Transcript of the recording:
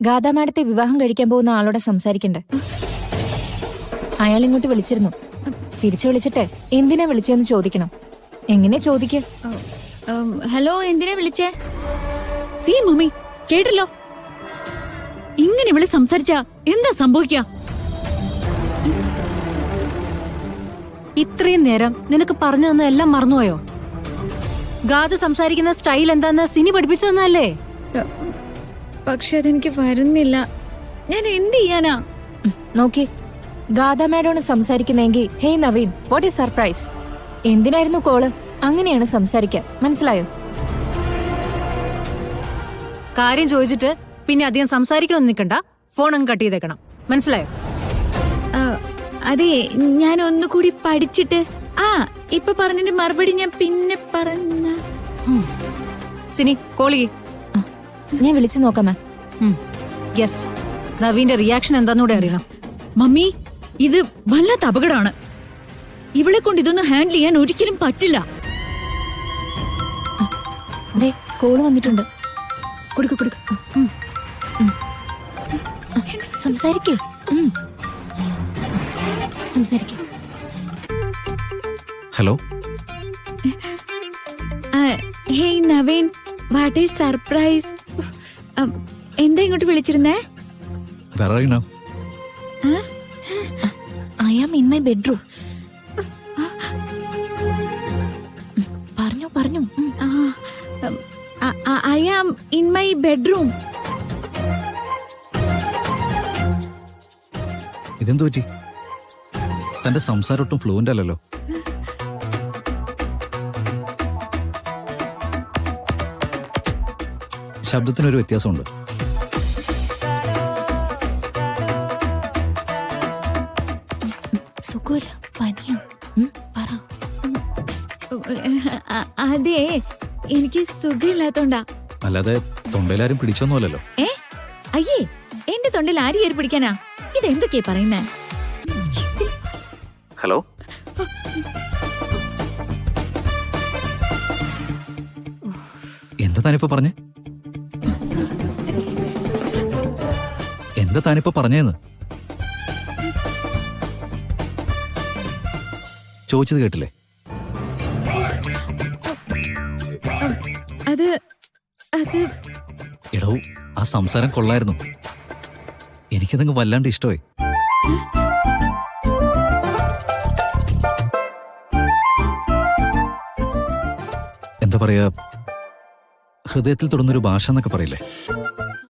ഗാഥാ മാഡത്തെ വിവാഹം കഴിക്കാൻ പോകുന്ന ആളോട് സംസാരിക്കണ്ടേ? അയാൾ ഇങ്ങോട്ട് വിളിച്ചിരുന്നു. തിരിച്ചു വിളിച്ചിട്ട് എന്തിനാ വിളിച്ചെന്ന് ചോദിക്കണം. എങ്ങനെ ചോദിക്ക? ഹലോ, എന്തിനാ വിളിച്ചേ? സീ മമ്മി, കേട്ടല്ലോ. ഇങ്ങനെ ഇവിടെ സംസാരിച്ച എന്താ സംഭവിക്ക? ഇത്രയും നേരം നിനക്ക് പറഞ്ഞു തന്ന എല്ലാം മറന്നുപോയോ? ഗാഥ സംസാരിക്കുന്ന സ്റ്റൈൽ എന്താന്ന് സിനി പഠിപ്പിച്ചു തന്നല്ലേ? പക്ഷെ അതെനിക്ക് വരുന്നില്ല. ഞാൻ എന്ത് ചെയ്യാനാ? നോക്കി, ഗാഥാ മാഡമാണ് സംസാരിക്കുന്നെങ്കിൽ hey Naveen, what is surprise? എന്തിനായിരുന്നു കോള്? അങ്ങനെയാണ് സംസാരിക്കുക, മനസ്സിലായോ? കാര്യം ചോദിച്ചിട്ട് പിന്നെ അധികം സംസാരിക്കണമെന്ന് നിൽക്കണ്ട. ഫോൺ അങ്ങ് കട്ട് ചെയ്തേക്കണം, മനസ്സിലായോ? അതെ, ഞാൻ ഒന്നുകൂടി പഠിച്ചിട്ട് ഇപ്പൊ പറഞ്ഞതിന്റെ മറുപടി ഞാൻ പിന്നെ പറഞ്ഞ. സിനി കോൾ ചെയ്യ്. ഞാൻ വിളിച്ചു നോക്കാം മാം. യെസ്, നവീന്റെ റിയാക്ഷൻ എന്താന്നൂടെ അറിയണം. മമ്മി, ഇത് വല്ലാത്ത അപകടമാണ്. ഇവളെ കൊണ്ട് ഇതൊന്നും ഹാൻഡിൽ ചെയ്യാൻ ഒരിക്കലും പറ്റില്ല. അതെ, കോള് വന്നിട്ടുണ്ട്. കൊടുക്ക് കൊടുക്ക്. സംസാരിക്കേ, സംസാരിക്കേ. Hello. Hey Naveen, what is surprise? എന്താ ഇങ്ങോട്ട് വിളിച്ചിരുന്നേ? I am in my bedroom. പറഞ്ഞു പറഞ്ഞു. I am in my bedroom. ഇതെന്തു പറ്റി? തന്റെ സംസാരം ഒട്ടും ഫ്ലുവന്റ് അല്ലല്ലോ. ശബ്ദത്തിനൊരു വ്യത്യാസമുണ്ട്. സുഖമില്ല, പനിയാ. പറ. അതെ, എനിക്ക് സുഖമില്ലാത്തോണ്ടാ. അല്ലാതെ തൊണ്ടയിലാരും പിടിച്ചൊന്നുമല്ലല്ലോ. അയ്യേ, എന്റെ തൊണ്ടിൽ ആര് കയറി പിടിക്കാനാ? ഇതെന്തൊക്കെയാ പറയുന്നേ? ഹലോ. എന്താ താനിപ്പോ പറഞ്ഞേ? എന്താ താനിപ്പോ പറഞ്ഞേന്ന് ചോദിച്ചത് കേട്ടില്ലേ? അത് അത് എടോ, ആ സംസാരം കൊള്ളായിരുന്നു. എനിക്കതങ്ങ് വല്ലാണ്ട് ഇഷ്ടമായി. എന്താ പറയാ, ഹൃദയത്തിൽ തൊടുന്നൊരു ഭാഷ എന്നൊക്കെ പറയില്ലേ,